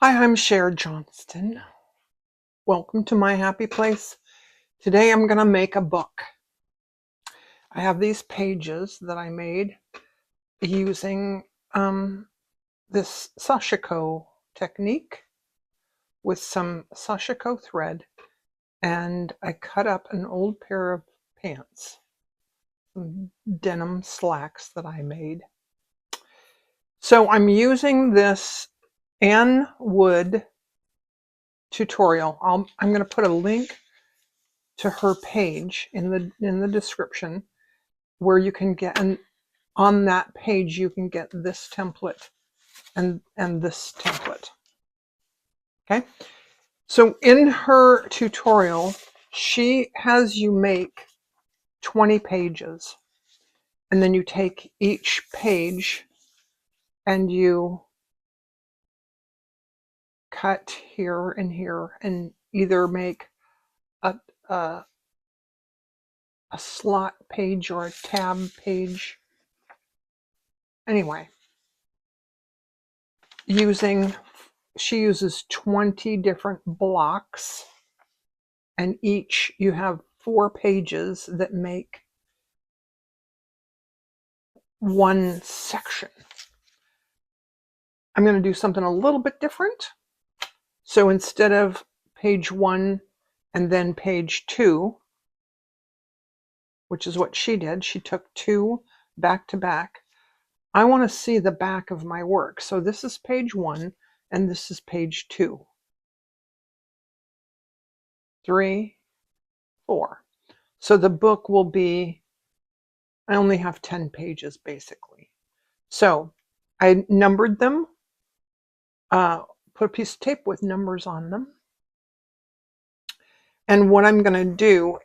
Hi, I'm Cher Johnston. Welcome to my happy place. Today I'm going to make a book. I have these pages that I made using this Sashiko technique with some Sashiko thread, and I cut up an old pair of pants, some denim slacks that I made. So I'm using this Ann Wood tutorial. I'm going to put a link to her page in the description, where you can get, and on that page you can get this template and this template. Okay, so in her tutorial she has you make 20 pages, and then you take each page and you cut here and here and either make a, a, a slot page or a tab page. Anyway, she uses 20 different blocks, and each you have 4 pages that make one section. I'm going to do something a little bit different. So instead of page 1 and then page 2, which is what she did, she took 2 back to back. I want to see the back of my work. So this is page 1 and this is page 2. 3, 4. So the book will be, I only have 10 pages basically. So I numbered them, put a piece of tape with numbers on them. And what I'm going to do,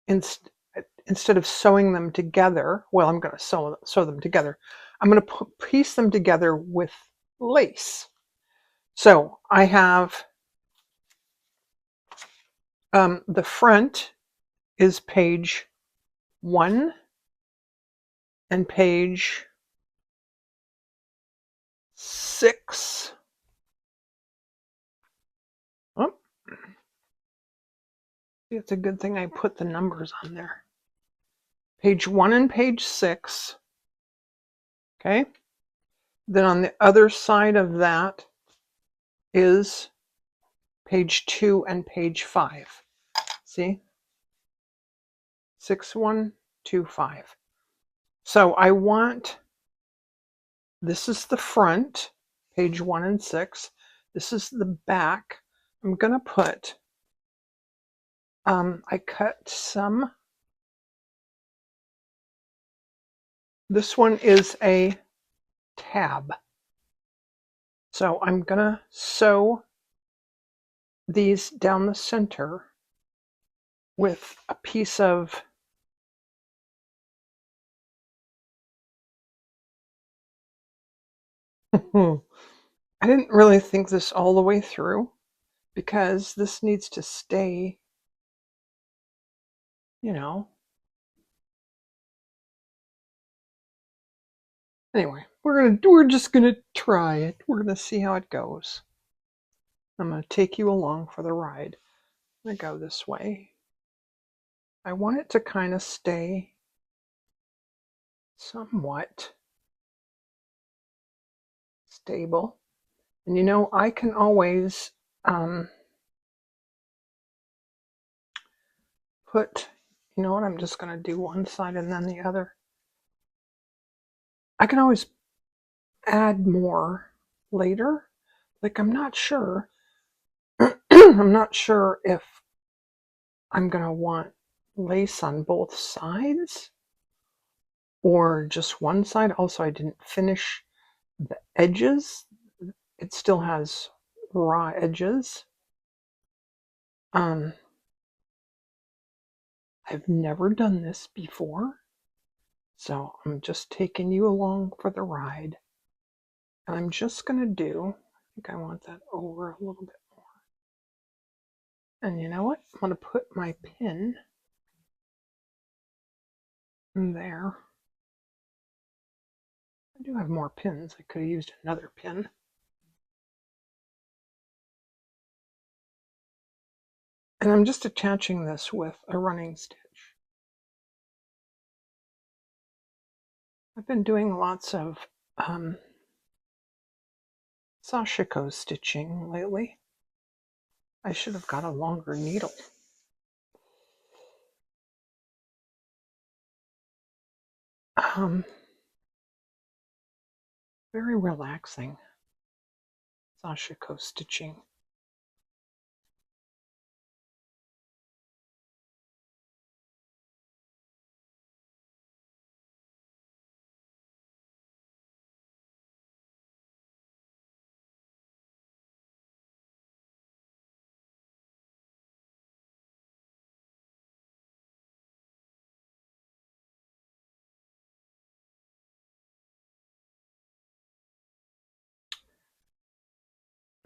instead of sewing them together, well, I'm going to sew them together. I'm going to piece them together with lace. So I have the front is page 1 and page 6. Oh, it's a good thing I put the numbers on there. Page 1 and page 6. Okay. Then on the other side of that is page 2 and page 5. See? 6, 1, 2, 5. So I want, this is the front, page 1 and 6. This is the back. I'm going to put, I cut some, this one is a tab. So I'm going to sew these down the center with a piece of I didn't really think this all the way through, because this needs to stay, you know. Anyway, we're just gonna try it. We're gonna see how it goes. I'm gonna take you along for the ride. I'm gonna go this way. I want it to kind of stay somewhat stable. And you know, I can always put, you know what, I'm just gonna do one side and then the other. I can always add more later. Like, I'm not sure. I'm not sure if I'm going to want lace on both sides or just one side. Also, I didn't finish the edges. It still has raw edges. I've never done this before, so I'm just taking you along for the ride. And I'm just going to do, I think I want that over a little bit more. And you know what? I'm going to put my pin in there. I do have more pins. I could have used another pin. And I'm just attaching this with a running stitch. I've been doing lots of Sashiko stitching lately. I should have got a longer needle. Very relaxing Sashiko stitching.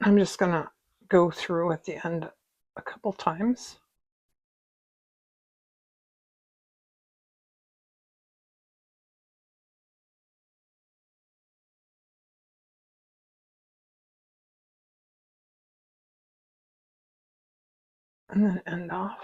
I'm just going to go through at the end a couple times. And then end off.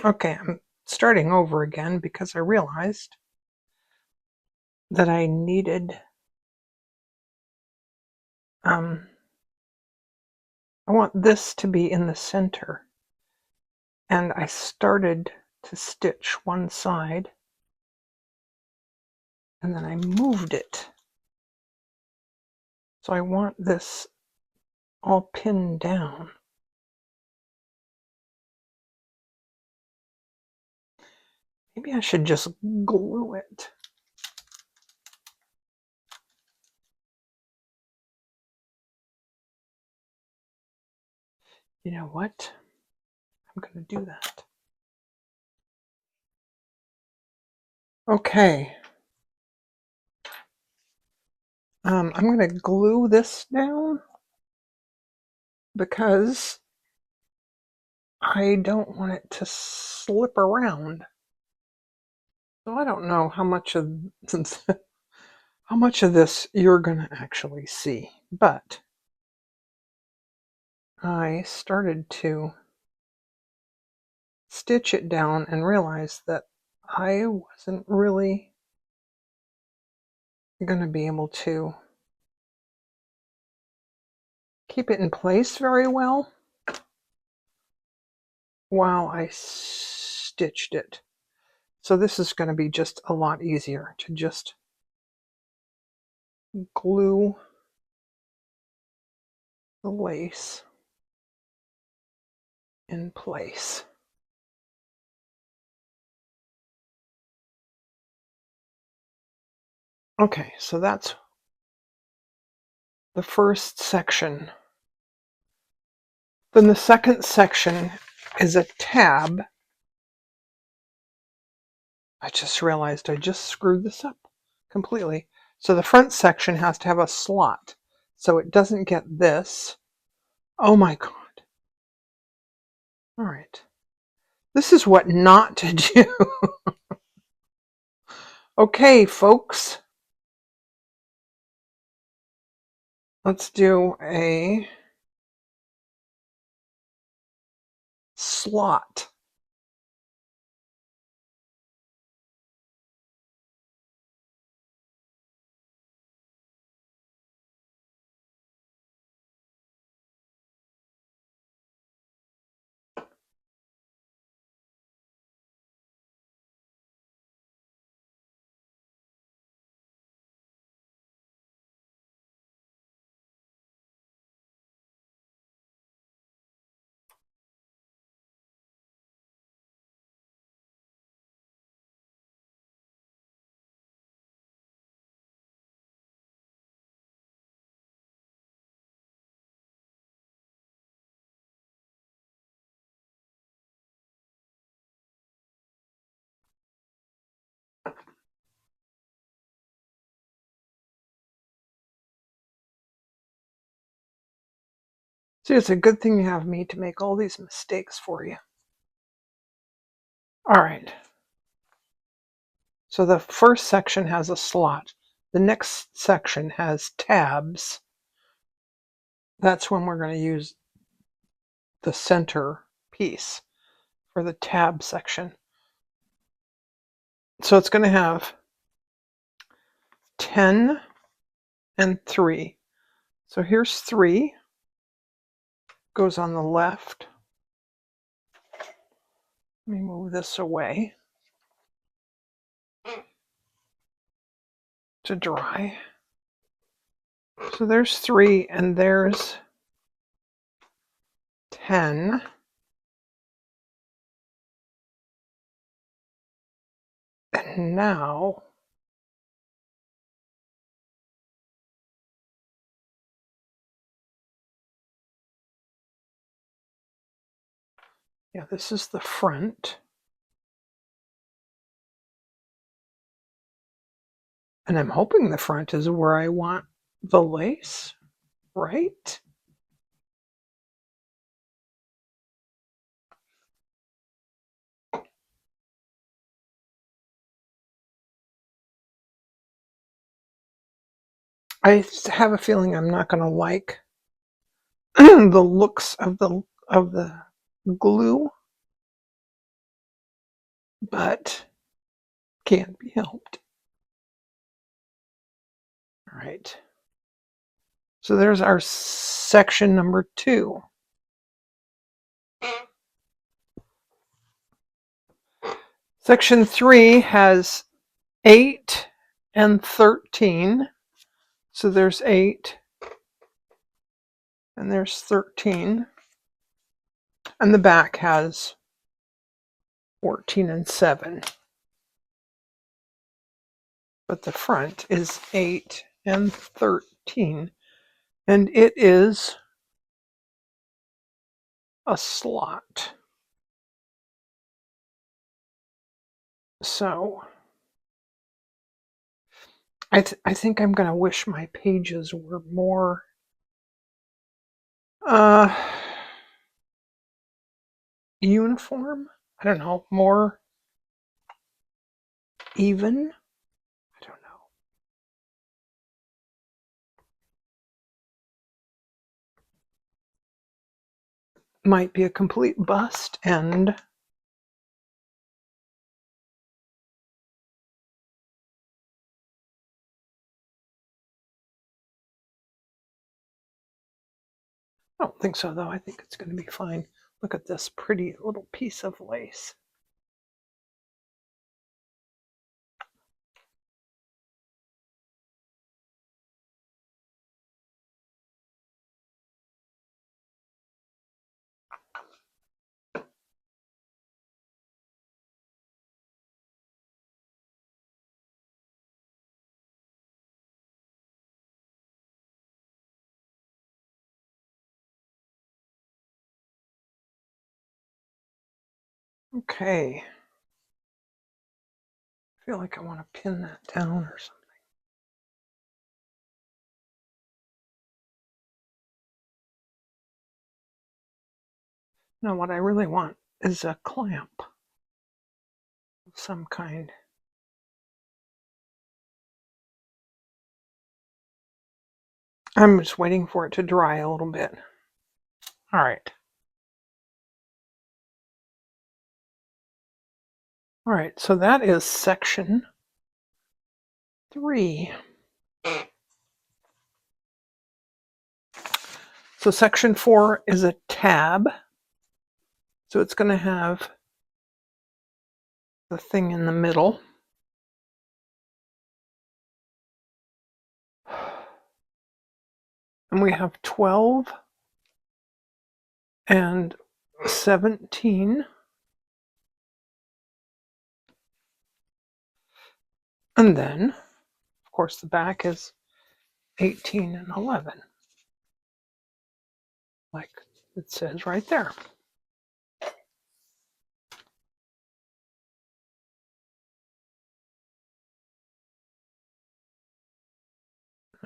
Okay, I'm starting over again because I realized that I needed I want this to be in the center, and I started to stitch one side and then I moved it, so I want this all pinned down. Maybe I should just glue it. You know what? I'm going to do that. Okay. I'm going to glue this down because I don't want it to slip around. So I don't know how much of how much of this you're going to actually see, but I started to stitch it down and realized that I wasn't really going to be able to keep it in place very well while I stitched it. So this is going to be just a lot easier to just glue the lace in place. Okay, so that's the first section. Then the second section is a tab. I just realized I just screwed this up completely. So the front section has to have a slot so it doesn't get this. Oh my God. All right. This is what not to do. Okay, folks. Let's do a slot. See, it's a good thing you have me to make all these mistakes for you. All right. So the first section has a slot. the next section has tabs. That's when we're going to use the center piece for the tab section. So it's going to have 10 and 3. So here's 3, goes on the left. Let me move this away to dry. So there's 3 and there's 10. And now yeah, this is the front. And I'm hoping the front is where I want the lace, right? I have a feeling I'm not going to like the looks of the glue, but can't be helped. All right. So there's our section number 2. Section 3 has 8 and 13. So there's 8 and there's 13. And the back has 14 and 7. But the front is 8 and 13. And it is a slot. So I think I'm going to wish my pages were more uniform. I don't know, more even. I don't know. Might be a complete bust, and I don't think so, though. I think it's going to be fine. Look at this pretty little piece of lace. Okay. I feel like I want to pin that down or something. No, what I really want is a clamp of some kind. I'm just waiting for it to dry a little bit. All right. All right, so that is section 3. So section 4 is a tab. So it's going to have the thing in the middle. And we have 12 and 17. And then, of course, the back is 18 and 11, like it says right there.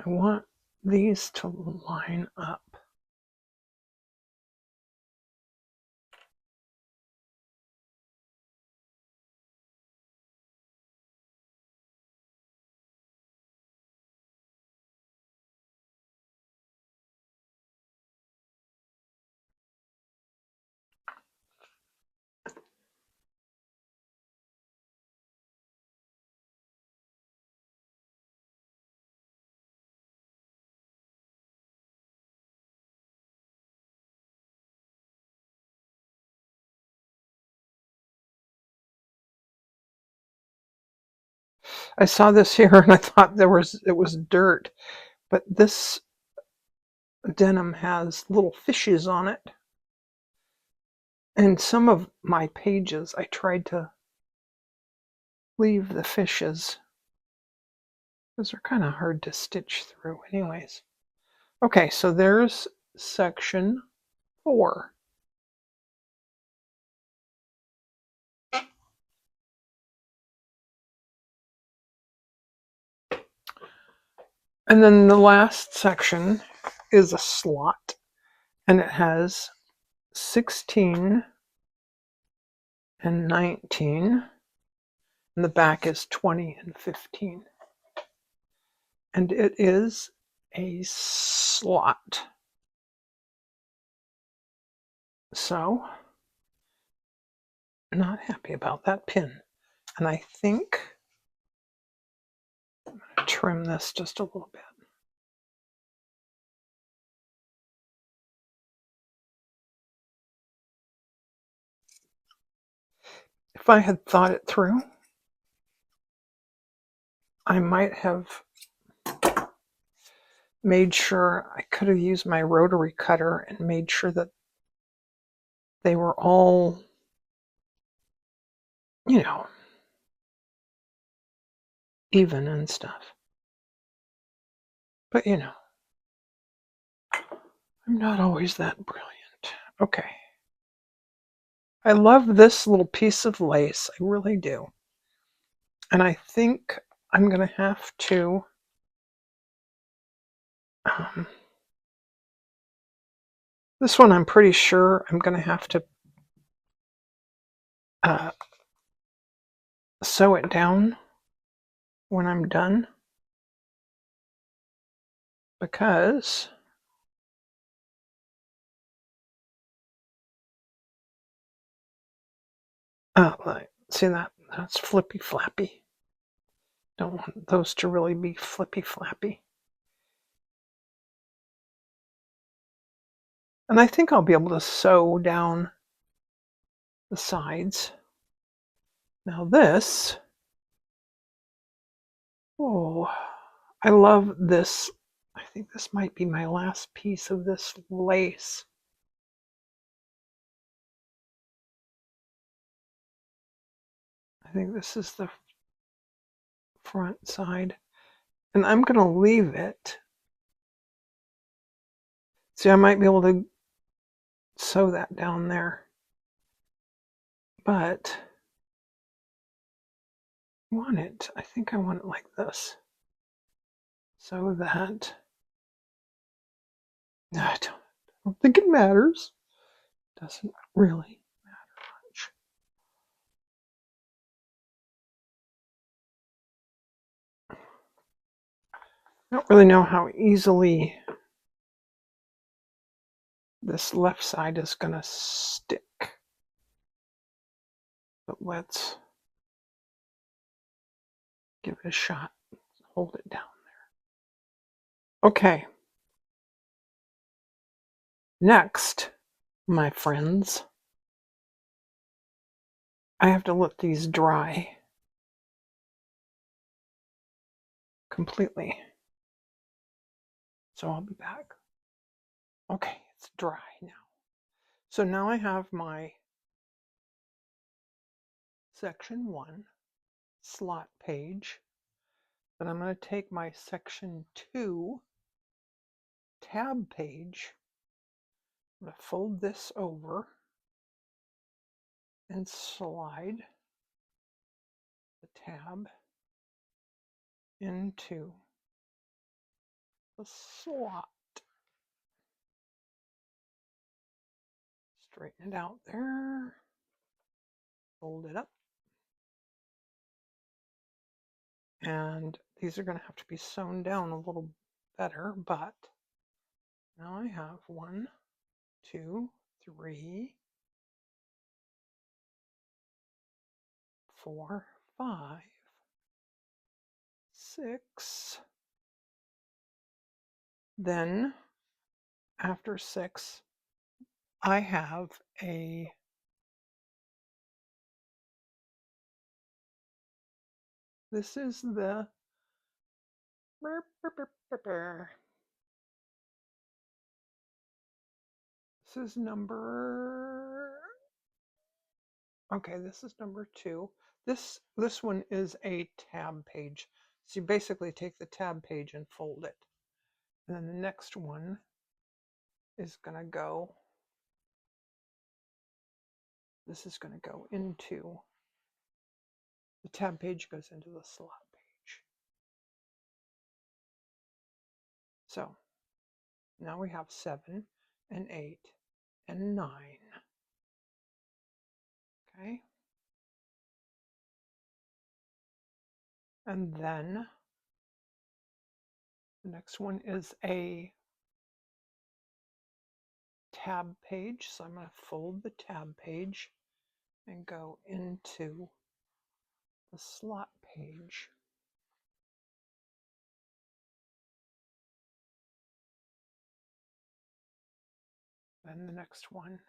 I want these to line up. I saw this here and I thought it was dirt, but this denim has little fishes on it. And some of my pages, I tried to leave the fishes because they're kind of hard to stitch through anyways. Okay, so there's section 4. And then the last section is a slot, and it has 16 and 19, and the back is 20 and 15. And it is a slot. So, not happy about that pin. And I think I'm going to trim this just a little bit. If I had thought it through, I might have made sure I could have used my rotary cutter and made sure that they were all, you know, even and stuff. But, you know, I'm not always that brilliant. Okay. I love this little piece of lace. I really do. And I think I'm going to have to this one I'm pretty sure I'm going to have to sew it down when I'm done, because see that's flippy flappy. Don't want those to really be flippy flappy. And I think I'll be able to sew down the sides. Now this, oh, I love this. I think this might be my last piece of this lace. I think this is the front side. And I'm going to leave it. See, I might be able to sew that down there. But I want it. I think I want it like this. So that I don't think it matters. Doesn't really matter much. I don't really know how easily this left side is going to stick. But let's give it a shot. Hold it down there. Okay. Next, my friends, I have to let these dry completely. So I'll be back. Okay, it's dry now. So now I have my section 1 slot page. But I'm going to take my section 2 tab page. I'm going to fold this over and slide the tab into the slot. Straighten it out there. Fold it up. And these are going to have to be sewn down a little better, but now I have 1, 2, 3, 4, 5, 6. Then after 6, I have a This is the this is number, okay, this is number 2. This one is a tab page. So you basically take the tab page and fold it. And then the next one is going to go, this is going to go into, the tab page goes into the slot page. So now we have 7 and 8 and 9. Okay. And then the next one is a tab page. So I'm going to fold the tab page and go into the slot page. Then the next one,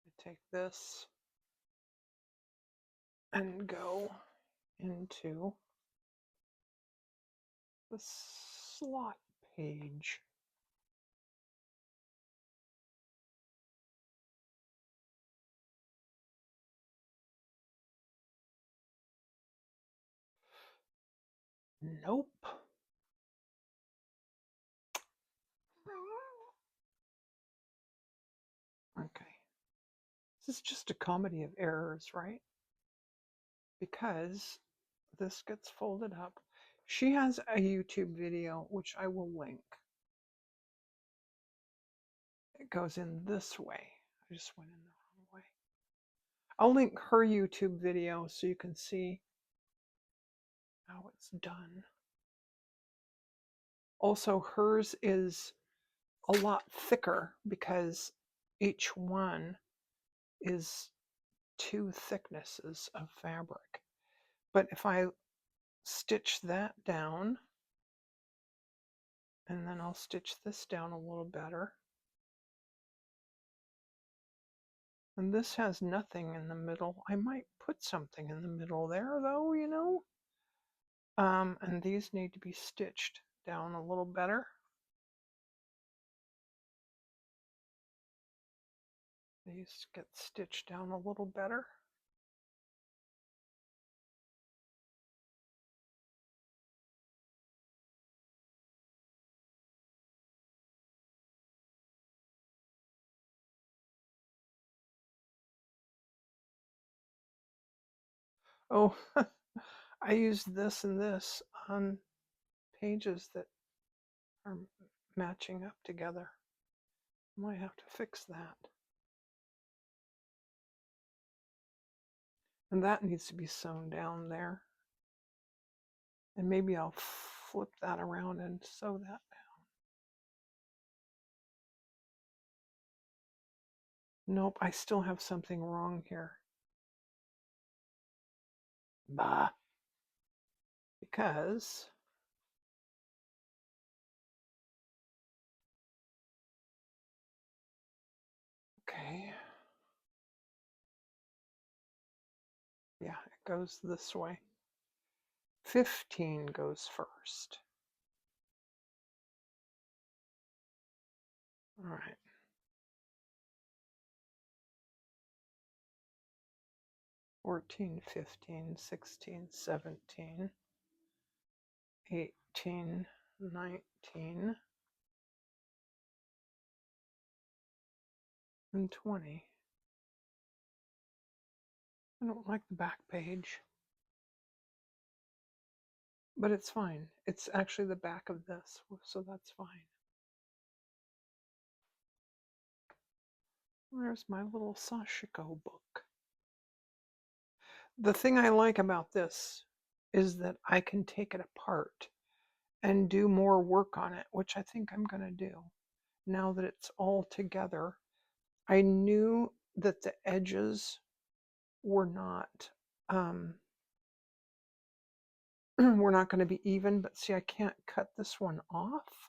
I take this and go into the slot page. Nope. Okay. This is just a comedy of errors, right? Because this gets folded up. She has a YouTube video, which I will link. It goes in this way. I just went in the wrong way. I'll link her YouTube video so you can see how it's done. Also, hers is a lot thicker because each one is 2 thicknesses of fabric. But if I stitch that down, and then I'll stitch this down a little better. And this has nothing in the middle. I might put something in the middle there though, you know. And these need to be stitched down a little better. These get stitched down a little better. Oh, I used this and this on pages that are matching up together. I might have to fix that. And that needs to be sewn down there. And maybe I'll flip that around and sew that down. Nope, I still have something wrong here. Bah. Because okay. Yeah, it goes this way. 15 goes first. All right. 14, 15, 16, 17, 18, 19, and 20. I don't like the back page, but it's fine. It's actually the back of this, so that's fine. There's my little Sashiko book. The thing I like about this is that I can take it apart and do more work on it, which I think I'm going to do now that it's all together. I knew that the edges were not were not going to be even, but see, I can't cut this one off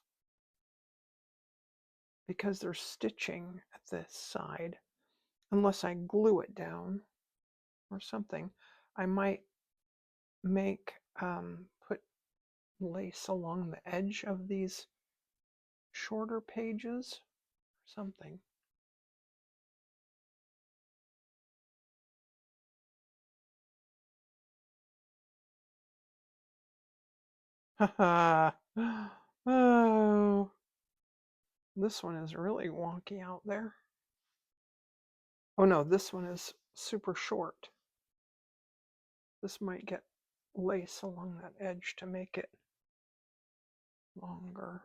because there's stitching at this side unless I glue it down or something. I might put lace along the edge of these shorter pages or something. Haha. Oh, this one is really wonky out there. Oh no, this one is super short. This might get lace along that edge to make it longer.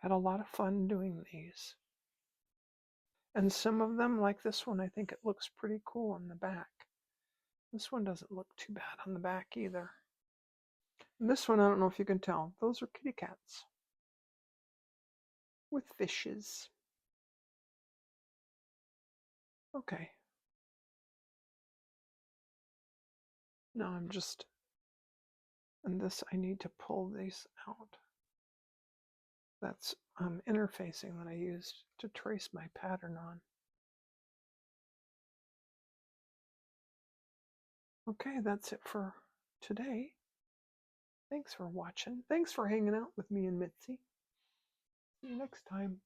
Had a lot of fun doing these. And some of them, like this one, I think it looks pretty cool on the back. This one doesn't look too bad on the back either. And this one, I don't know if you can tell, those are kitty cats with fishes. Okay. Now I'm just, and this I need to pull these out. That's interfacing that I used to trace my pattern on. Okay, that's it for today. Thanks for watching. Thanks for hanging out with me and Mitzi. See you next time.